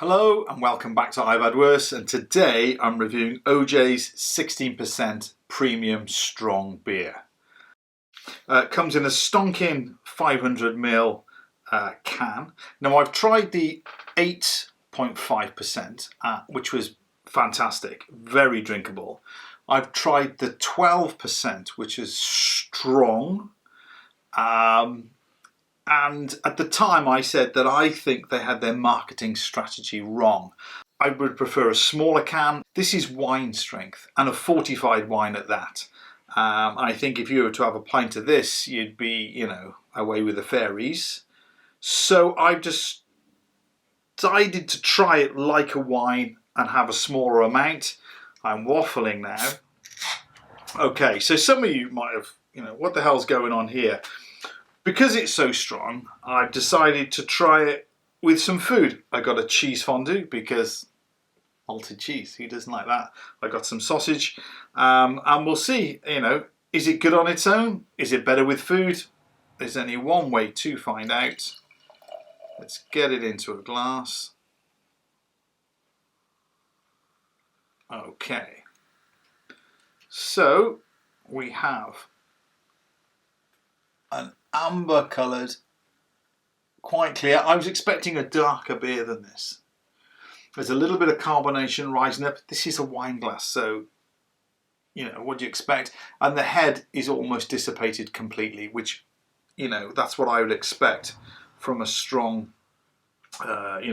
Hello and welcome back to I've Had Worse, and today I'm reviewing OJ's 16% premium strong beer. It comes in a stonking 500ml can. Now I've tried the 8.5%, which was fantastic, very drinkable. I've tried the 12%, which is strong. And at the time I said that I think they had their marketing strategy wrong. I would prefer a smaller can. This is wine strength, and a fortified wine at that. I think if you were to have a pint of this, you'd be, away with the fairies. So I've just decided to try it like a wine and have a smaller amount. I'm waffling now. Okay, so some of you might have, what the hell's going on here? Because it's so strong, I've decided to try it with some food. I got a cheese fondue because malted cheese, who doesn't like that? I got some sausage, and we'll see, is it good on its own? Is it better with food? There's only one way to find out. Let's get it into a glass. Okay. So we have an amber coloured, quite clear. I was expecting a darker beer than this. There's a little bit of carbonation rising up. This is a wine glass, so what do you expect? And the head is almost dissipated completely, which that's what I would expect from a strong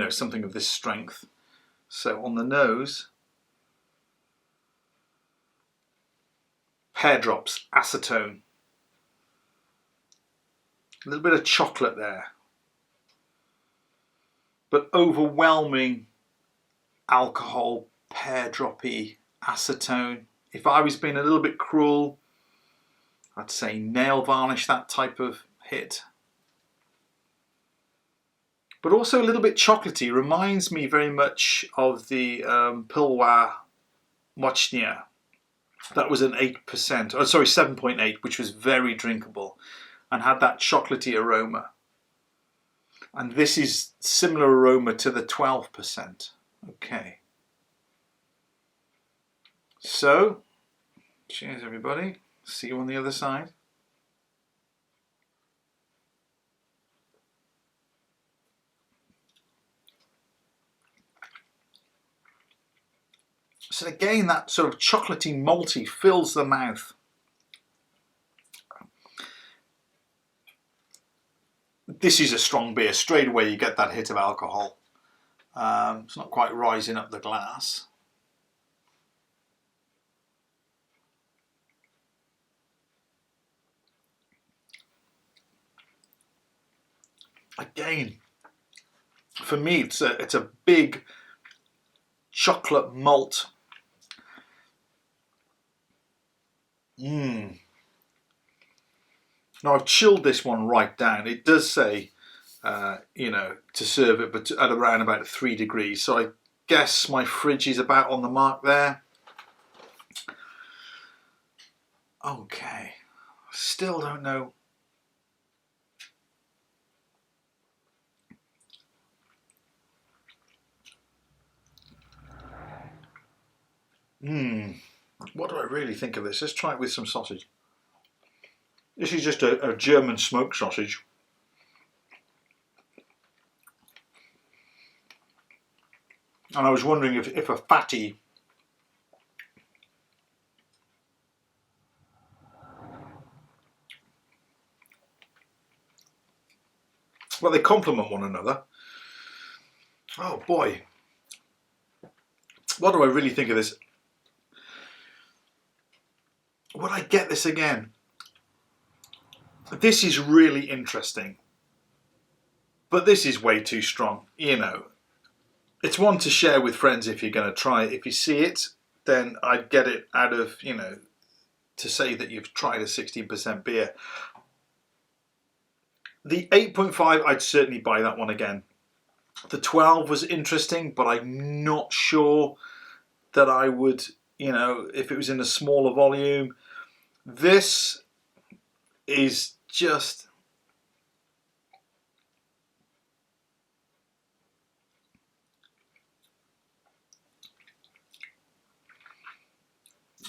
something of this strength. So on the nose, pear drops, acetone. A little bit of chocolate there, but overwhelming alcohol, pear droppy, acetone. If I was being a little bit cruel, I'd say nail varnish, that type of hit. But also a little bit chocolatey. Reminds me very much of the Pilwa Mochnia. That was an 8%, 7.8, which was very drinkable and had that chocolatey aroma. And this is similar aroma to the 12%. Okay. So, cheers everybody. See you on the other side. So again, that sort of chocolatey malty fills the mouth. This is a strong beer. Straight away you get that hit of alcohol. It's not quite rising up the glass. Again, for me it's a big chocolate malt. Now I've chilled this one right down. It does say, to serve it, but at around about 3 degrees. So I guess my fridge is about on the mark there. Okay, still don't know. What do I really think of this? Let's try it with some sausage. This is just a German smoked sausage. And I was wondering if a fatty well, they complement one another. Oh boy. What do I really think of this? Would I get this again? This is really interesting. But this is way too strong, It's one to share with friends if you're going to try it. If you see it, then I'd get it out of, to say that you've tried a 16% beer. The 8.5, I'd certainly buy that one again. The 12 was interesting, but I'm not sure that I would, if it was in a smaller volume. This is just...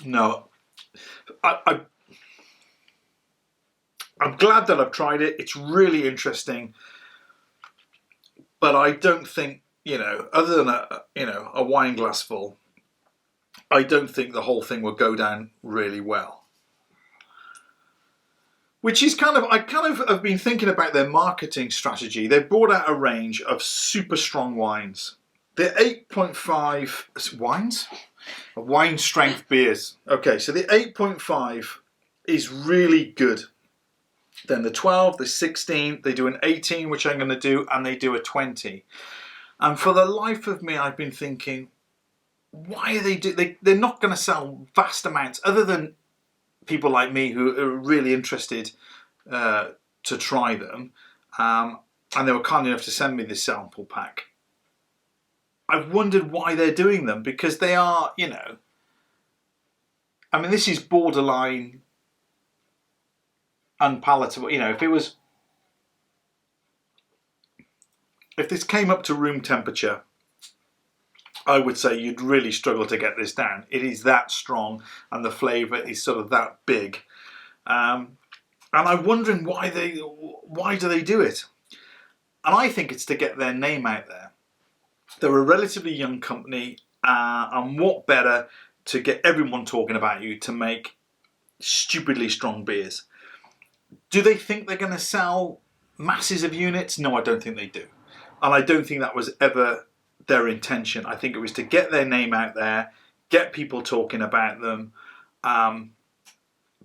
No, I'm glad that I've tried it. It's really interesting, but I don't think, other than a wine glass full, I don't think the whole thing will go down really well. Which is I have been thinking about their marketing strategy. They've brought out a range of super strong wines. They're 8.5 wines, wine strength beers. Okay, so the 8.5 is really good. Then the 12, the 16, they do an 18, which I'm going to do, and they do a 20. And for the life of me, I've been thinking, why are they're not going to sell vast amounts, other than people like me who are really interested to try them. And they were kind enough to send me this sample pack. I've wondered why they're doing them, because they are, this is borderline unpalatable. If this came up to room temperature, I would say you'd really struggle to get this down. It is that strong, and the flavour is sort of that big. And I'm wondering why do they do it? And I think it's to get their name out there. They're a relatively young company, and what better to get everyone talking about you to make stupidly strong beers. Do they think they're going to sell masses of units? No, I don't think they do. And I don't think that was ever their intention. I think it was to get their name out there, get people talking about them,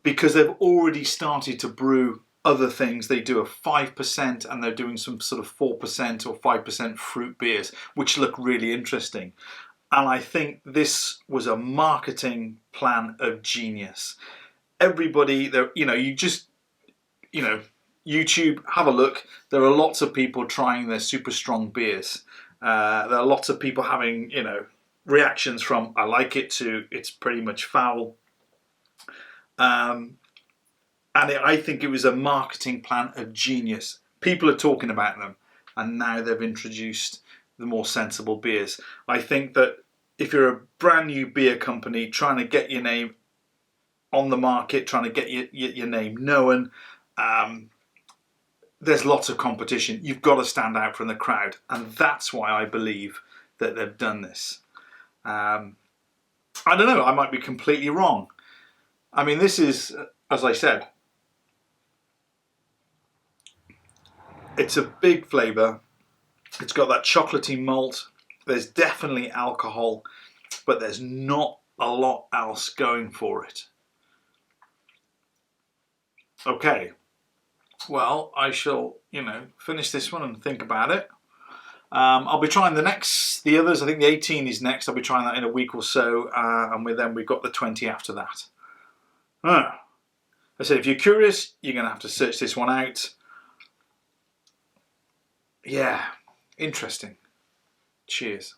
because they've already started to brew other things. They do a 5%, and they're doing some sort of 4% or 5% fruit beers, which look really interesting. And I think this was a marketing plan of genius. Everybody, YouTube, have a look. There are lots of people trying their super strong beers. There are lots of people having, reactions from I like it to it's pretty much foul. I think it was a marketing plan of genius. People are talking about them, and now they've introduced the more sensible beers. I think that if you're a brand new beer company trying to get your name on the market, trying to get your name known, there's lots of competition. You've got to stand out from the crowd, and that's why I believe that they've done this. I don't know, I might be completely wrong. This is, as I said, it's a big flavour. It's got that chocolatey malt. There's definitely alcohol, but there's not a lot else going for it. Okay, well, I shall, finish this one and think about it. I'll be trying the others. I think the 18 is next. I'll be trying that in a week or so, and we've got the 20 after that. I said, if you're curious, you're going to have to search this one out. Yeah, interesting. Cheers.